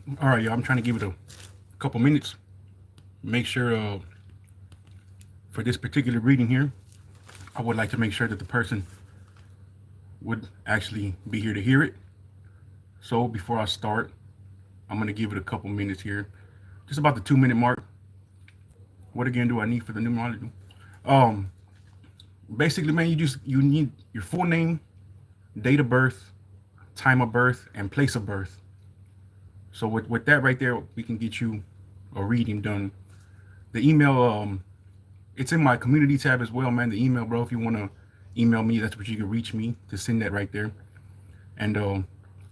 All right, y'all. I'm trying to give it a couple minutes. Make sure for this particular reading here, I would like to make sure that the person would actually be here to hear it. So before I start, I'm gonna give it a couple minutes here, just about the 2 minute mark. What again do I need for the numerology? Um, Basically, man, you need your full name, date of birth, time of birth, and place of birth. So with that right there, we can get you a reading done. The email, it's in my community tab as well, man. The email, bro. If you wanna email me, that's what you can reach me to send that right there. And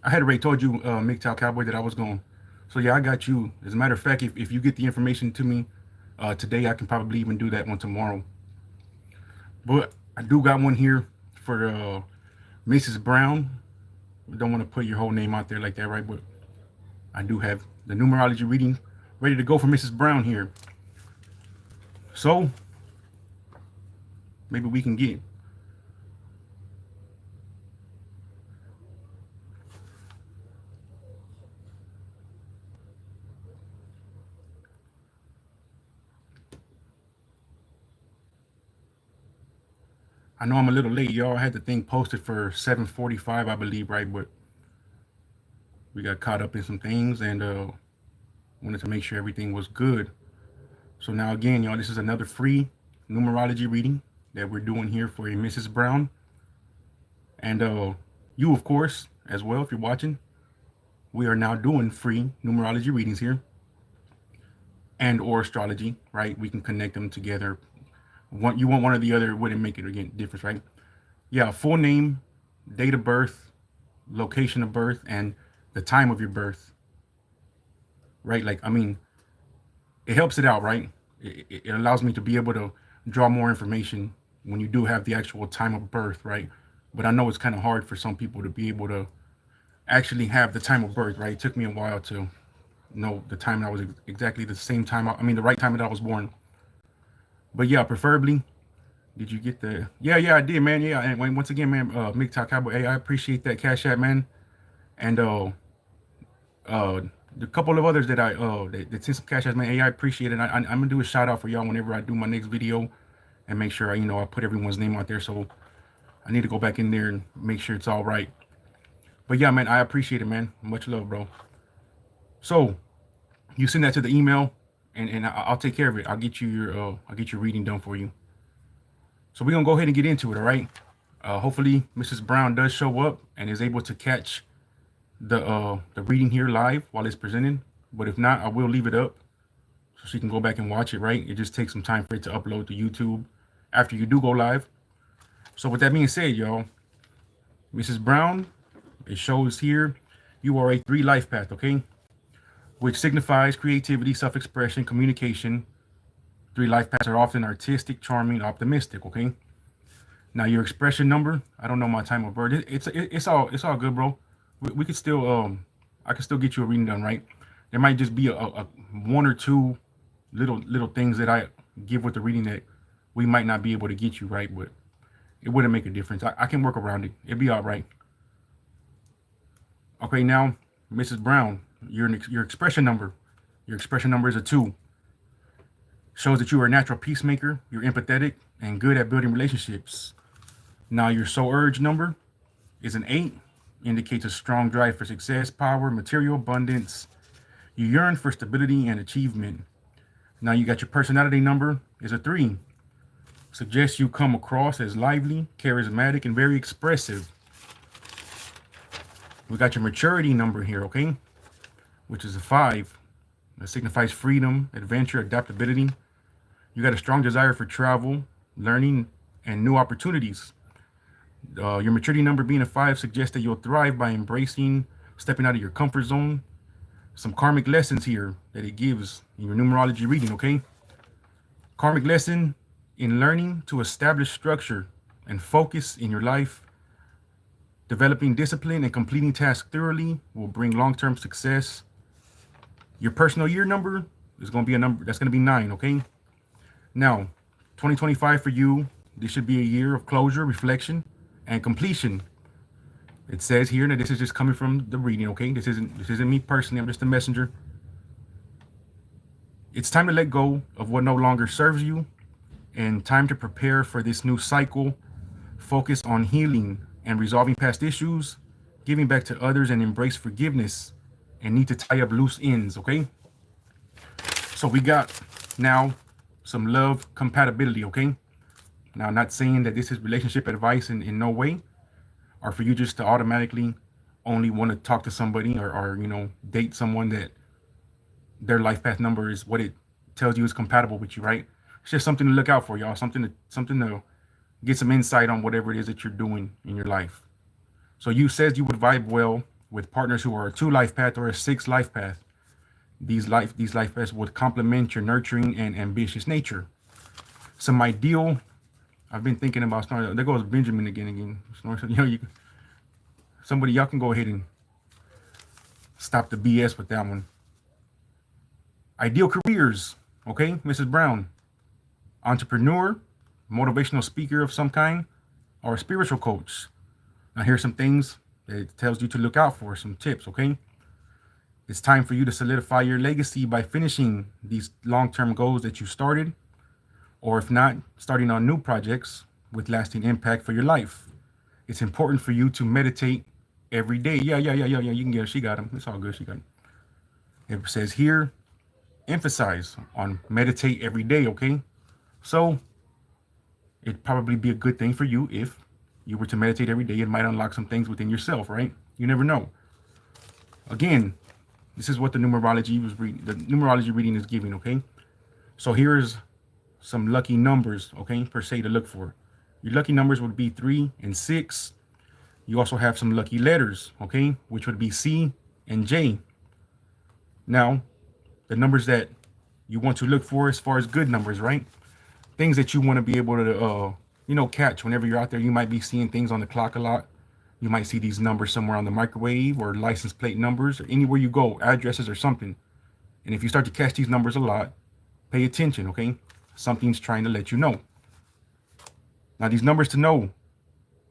I had already told you, MGTOW Cowboy, that I was going. So yeah, I got you. As a matter of fact, if you get the information to me today, I can probably even do that one tomorrow. But I do got one here for Mrs. Brown. I don't want to put your whole name out there like that, right? But I do have the numerology reading ready to go for Mrs. Brown here. So maybe we can get. I know I'm a little late, y'all. I had the thing posted for 7:45, I believe, right? But we got caught up in some things and wanted to make sure everything was good. So now again, y'all, this is another free numerology reading that we're doing here for a Mrs. Brown. And you, of course, as well, if you're watching, we are now doing free numerology readings here and or astrology, right? We can connect them together. You want one or the other, it wouldn't make it again difference, right? Yeah, full name, date of birth, location of birth, and the time of your birth, right? Like, I mean, it helps it out, right? It allows me to be able to draw more information when you do have the actual time of birth, right? But I know it's kind of hard for some people to be able to actually have the time of birth, right? It took me a while to know the time that I was exactly the same time. I mean, the right time that I was born. But yeah, preferably, did you get the? Yeah, I did, man. Yeah, and once again, man, MGTOW Cowboy, hey, I appreciate that Cash App, man. And uh, the couple of others that that sent some Cash Apps, man. Hey, I appreciate it. I'm gonna do a shout out for y'all whenever I do my next video, and make sure I put everyone's name out there. So I need to go back in there and make sure it's all right. But yeah, man, I appreciate it, man. Much love, bro. So you send that to the email, and I'll take care of it. I'll get your reading done for you. So we're gonna go ahead and get into it, all right? Hopefully, Mrs. Brown does show up and is able to catch the reading here live while it's presented. But if not, I will leave it up so she can go back and watch it, right? It just takes some time for it to upload to YouTube after you do go live. So with that being said, y'all, Mrs. Brown, it shows here you are a 3 life path, okay? Which signifies creativity, self-expression, communication. 3 life paths are often artistic, charming, optimistic, okay? Now your expression number, I don't know my time of birth. It's all good, bro. We could still I can still get you a reading done, right? There might just be a one or two little things that I give with the reading that we might not be able to get you, right? But it wouldn't make a difference. I can work around it. It'd be all right. Okay, now Mrs. Brown, your expression number. Your expression number is a 2. Shows that you are a natural peacemaker. You're empathetic and good at building relationships. Now your soul urge number is an 8. Indicates a strong drive for success, power, material abundance. You yearn for stability and achievement. Now you got your personality number is a 3. Suggests you come across as lively, charismatic, and very expressive. We got your maturity number here, okay? Which is a 5. That signifies freedom, adventure, adaptability. You got a strong desire for travel, learning, and new opportunities. Your maturity number being a 5 suggests that you'll thrive by embracing, stepping out of your comfort zone. Some karmic lessons here that it gives in your numerology reading, okay? Karmic lesson in learning to establish structure and focus in your life. Developing discipline and completing tasks thoroughly will bring long-term success. Your personal year number is going to be a number that's going to be 9, okay? Now, 2025 for you, this should be a year of closure, reflection, and completion. It says here that this is just coming from the reading, okay? This isn't me personally. I'm just a messenger. It's time to let go of what no longer serves you and time to prepare for this new cycle. Focus on healing and resolving past issues, giving back to others and embrace forgiveness and need to tie up loose ends, okay? So we got now some love compatibility, okay? Now, I'm not saying that this is relationship advice in no way, or for you just to automatically only want to talk to somebody or date someone that their life path number is what it tells you is compatible with you, right? It's just something to look out for, y'all. Something to get some insight on whatever it is that you're doing in your life. So you says you would vibe well with partners who are a 2 life path or a 6 life path. These life paths would complement your nurturing and ambitious nature. Some ideal. I've been thinking about starting. There goes Benjamin again. Somebody, y'all can go ahead and stop the BS with that one. Ideal careers, okay, Mrs. Brown. Entrepreneur, motivational speaker of some kind, or a spiritual coach. Now here's some things that it tells you to look out for, some tips, okay? It's time for you to solidify your legacy by finishing these long-term goals that you started, or if not, starting on new projects with lasting impact for your life. It's important for you to meditate every day. Yeah. You can get it. She got him. It's all good. She got him. It says here, emphasize on meditate every day, okay? So it'd probably be a good thing for you if you were to meditate every day. It might unlock some things within yourself, right? You never know. Again, this is what the numerology reading is giving, okay? So here's some lucky numbers, okay, per se to look for. Your lucky numbers would be 3 and 6. You also have some lucky letters, okay, which would be C and J. Now, the numbers that you want to look for as far as good numbers, right? Things that you want to be able to, catch whenever you're out there. You might be seeing things on the clock a lot. You might see these numbers somewhere on the microwave or license plate numbers or anywhere you go, addresses or something. And if you start to catch these numbers a lot, pay attention, okay? Something's trying to let you know. Now, these numbers to know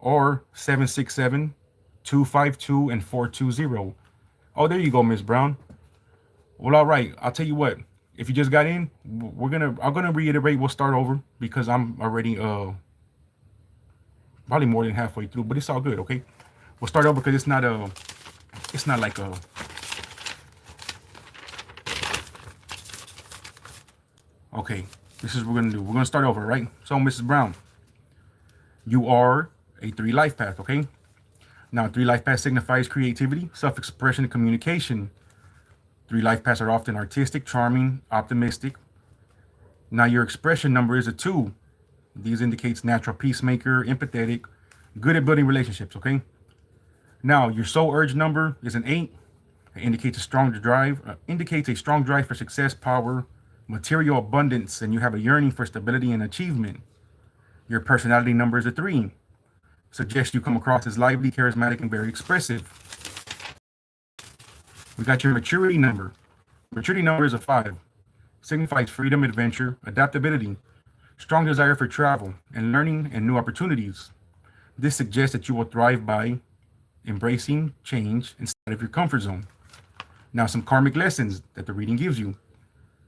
are 767, 252, and 420. Oh, there you go, Miss Brown. Well, all right. I'll tell you what. If you just got in, I'm gonna reiterate. We'll start over because I'm already probably more than halfway through, but it's all good. Okay, we'll start over because it's not like a. Okay, this is what we're gonna do. We're gonna start over, right? So, Mrs. Brown, you are a 3 life path. Okay, now 3 life path signifies creativity, self-expression, and communication. 3 life paths are often artistic, charming, optimistic. Now your expression number is a 2. These indicates natural peacemaker, empathetic, good at building relationships, okay? Now your soul urge number is an 8. It indicates a strong drive for success, power, material abundance, and you have a yearning for stability and achievement. Your personality number is a 3. Suggests you come across as lively, charismatic, and very expressive. We got your maturity number. Maturity number is a 5. Signifies freedom, adventure, adaptability, strong desire for travel and learning and new opportunities. This suggests that you will thrive by embracing change instead of your comfort zone. Now, some karmic lessons that the reading gives you.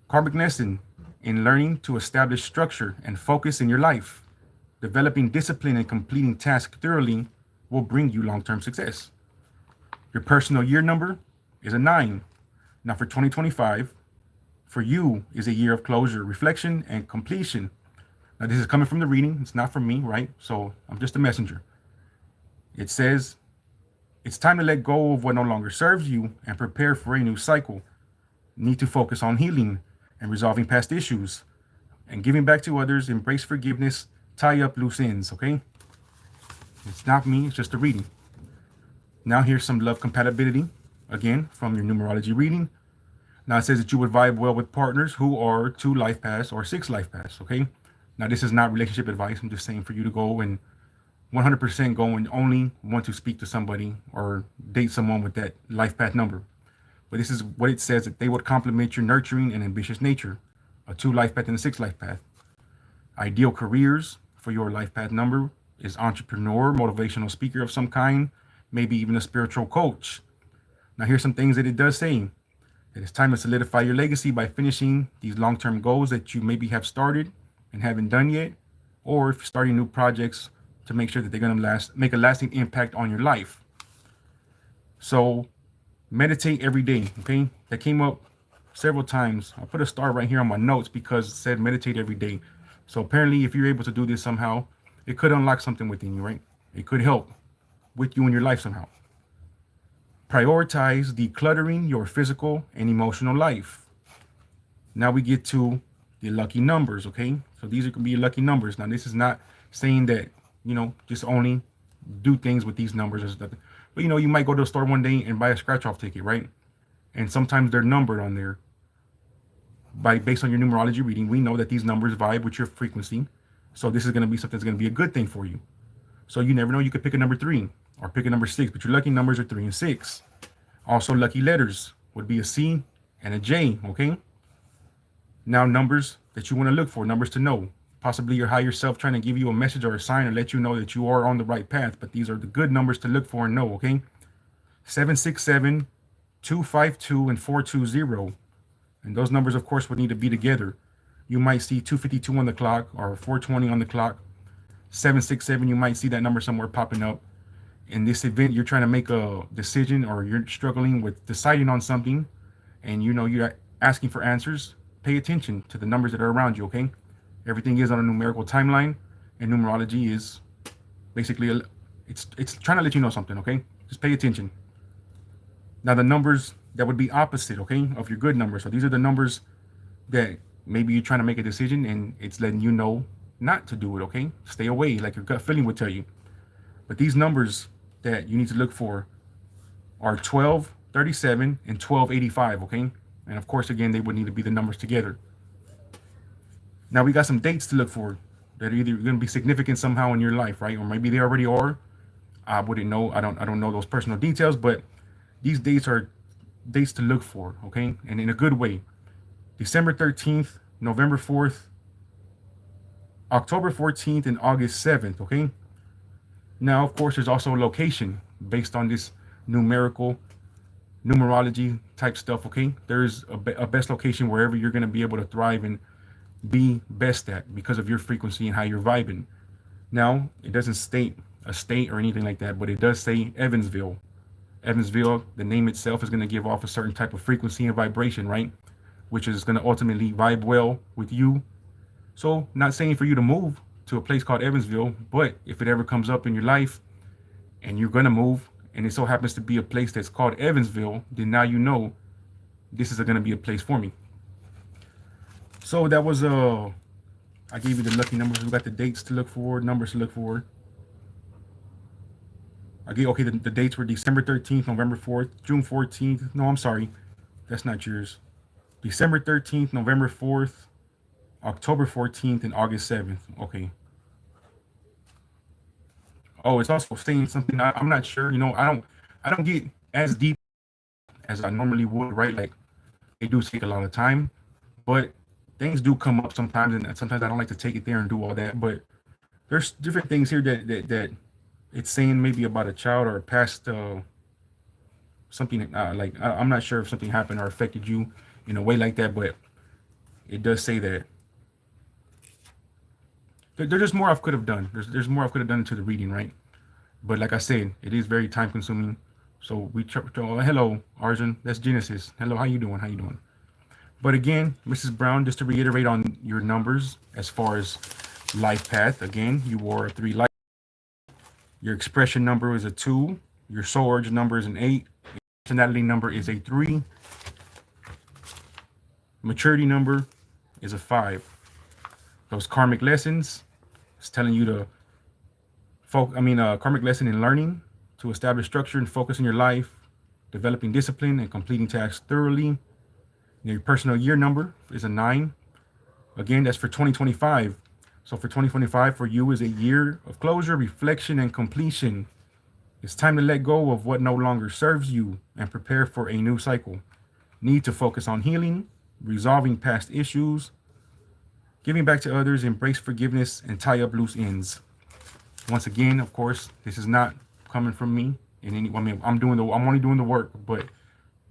Karmic lesson in learning to establish structure and focus in your life. Developing discipline and completing tasks thoroughly will bring you long-term success. Your personal year number is a 9. Now for 2025, for you is a year of closure, reflection, and completion. Now this is coming from the reading. It's not from me, right? So I'm just a messenger. It says, it's time to let go of what no longer serves you and prepare for a new cycle. Need to focus on healing and resolving past issues and giving back to others, embrace forgiveness, tie up loose ends, okay? It's not me, it's just a reading. Now here's some love compatibility. Again, from your numerology reading. Now it says that you would vibe well with partners who are 2 life paths or 6 life paths, okay? Now this is not relationship advice. I'm just saying for you to go and 100% go and only want to speak to somebody or date someone with that life path number. But this is what it says, that they would complement your nurturing and ambitious nature, a 2 life path and a 6 life path. Ideal careers for your life path number is entrepreneur, motivational speaker of some kind, maybe even a spiritual coach. Now, here's some things that it does say: that it's time to solidify your legacy by finishing these long-term goals that you maybe have started and haven't done yet, or if you're starting new projects to make sure that they're going to make a lasting impact on your life. So meditate every day. Okay, that came up several times. I put a star right here on my notes because it said meditate every day. So apparently, if you're able to do this somehow, it could unlock something within you, right? It could help with you in your life somehow. Prioritize decluttering your physical and emotional life. Now we get to the lucky numbers, okay? So these could be your lucky numbers. Now, this is not saying that, just only do things with these numbers or stuff. But, you might go to the store one day and buy a scratch-off ticket, right? And sometimes they're numbered on there. Based on your numerology reading, we know that these numbers vibe with your frequency. So this is going to be something that's going to be a good thing for you. So you never know, you could pick a number 3 or pick a number 6, but your lucky numbers are 3 and 6. Also, lucky letters would be a C and a J, okay? Now, numbers that you want to look for, numbers to know. Possibly your higher self trying to give you a message or a sign or let you know that you are on the right path, but these are the good numbers to look for and know, okay? 767, 252, and 420. And those numbers, of course, would need to be together. You might see 252 on the clock or 420 on the clock. 767, you might see that number somewhere popping up. In this event, you're trying to make a decision or you're struggling with deciding on something and you're asking for answers. Pay attention to the numbers that are around you, okay? Everything is on a numerical timeline, and numerology is basically, it's trying to let you know something, okay? Just pay attention. Now, the numbers that would be opposite, okay, of your good numbers. So these are the numbers that maybe you're trying to make a decision and it's letting you know not to do it, okay? Stay away, like your gut feeling would tell you. But these numbers that you need to look for are 12, 37, and 1285, okay? And of course, again, they would need to be the numbers together. Now we got some dates to look for that are either going to be significant somehow in your life, right? Or maybe they already are. I wouldn't know. I don't know those personal details, but these dates are dates to look for, okay? And in a good way. December 13th, November 4th, October 14th, and August 7th, okay? Now, of course, there's also a location based on this numerology type stuff, okay? There's a best location wherever you're going to be able to thrive and be best at because of your frequency and how you're vibing. Now, it doesn't state a state or anything like that, but it does say Evansville. Evansville, the name itself is going to give off a certain type of frequency and vibration, right? Which is going to ultimately vibe well with you. So, not saying for you to move to a place called Evansville, but if it ever comes up in your life and you're going to move and it so happens to be a place that's called Evansville, then now you know this is going to be a place for me. So that was I gave you the lucky numbers. We got the dates to look for, numbers to look for. Okay, the dates were December 13th, November 4th, June 14th. No, I'm sorry. That's not yours. December 13th, November 4th, October 14th, and August 7th. Okay. Oh, it's also saying something. I'm not sure. I don't get as deep as I normally would, right? Like, they do take a lot of time, but things do come up sometimes, and sometimes I don't like to take it there and do all that. But there's different things here that it's saying maybe about a child or a past something like I'm not sure if something happened or affected you in a way like that, but it does say that there's just more I could have done. There's more I could have done to the reading, right? But like I said, it is very time consuming. So hello, Arjun. That's Genesis. Hello, how you doing? How you doing? But again, Mrs. Brown, just to reiterate on your numbers as far as life path, again, you wore a 3 life. Your expression number is a 2. Your soul urge number is an 8. Your personality number is a 3. Maturity number is a 5. Those karmic lessons, it's telling you to karmic lesson in learning to establish structure and focus in your life, developing discipline and completing tasks thoroughly. Your personal year number is a 9. Again, that's for 2025. So for 2025 for you is a year of closure, reflection, and completion. It's time to let go of what no longer serves you and prepare for a new cycle. Need to focus on healing, resolving past issues, giving back to others, embrace forgiveness, and tie up loose ends. Once again, of course, this is not coming from me. And I mean, I'm only doing the work, but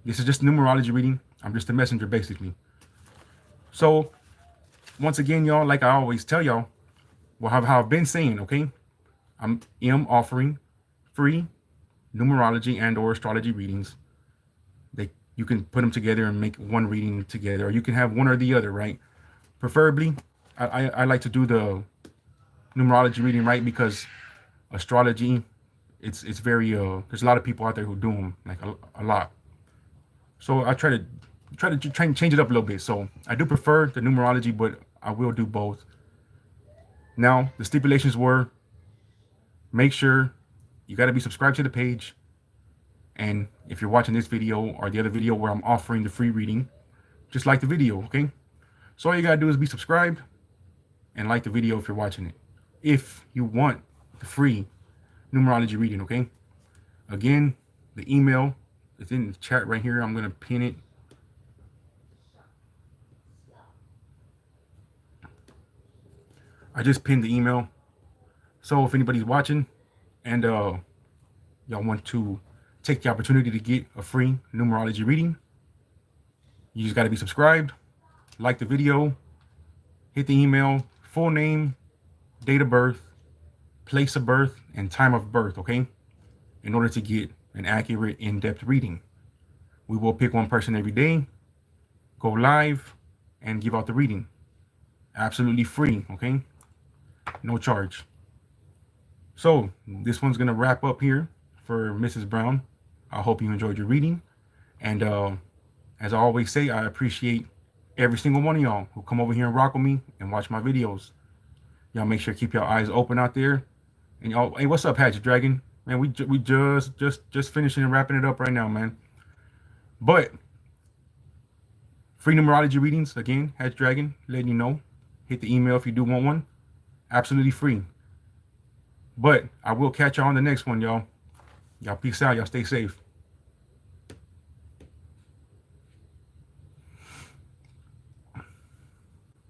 this is just numerology reading. I'm just a messenger, basically. So once again, y'all, like I always tell y'all, well, how I've been saying, okay, am offering free numerology and or astrology readings. You can put them together and make one reading together, or you can have one or the other, right? Preferably, I like to do the numerology reading, right? Because astrology, it's very there's a lot of people out there who do them like a lot. So I try to change it up a little bit. So I do prefer the numerology, but I will do both. Now the stipulations were: make sure you got to be subscribed to the page, and if you're watching this video or the other video where I'm offering the free reading, just like the video, okay? So all you gotta do is be subscribed and like the video if you're watching it. If you want the free numerology reading, okay? Again, the email is in the chat right here. I'm gonna pin it. I just pinned the email. So if anybody's watching and y'all want to take the opportunity to get a free numerology reading, you just got to be subscribed, like the video, hit the email, full name, date of birth, place of birth, and time of birth, okay? In order to get an accurate, in-depth reading. We will pick one person every day, go live, and give out the reading. Absolutely free, okay? No charge. So this one's gonna wrap up here for Mrs. Brown. I hope you enjoyed your reading. And as I always say, I appreciate every single one of y'all who come over here and rock with me and watch my videos. Y'all make sure to keep your eyes open out there. And y'all, hey, what's up, Hatchet Dragon? Man, we just finishing and wrapping it up right now, man. But free numerology readings, again, Hatchet Dragon, letting you know. Hit the email if you do want one. Absolutely free. But I will catch y'all on the next one, y'all. Y'all peace out. Y'all stay safe.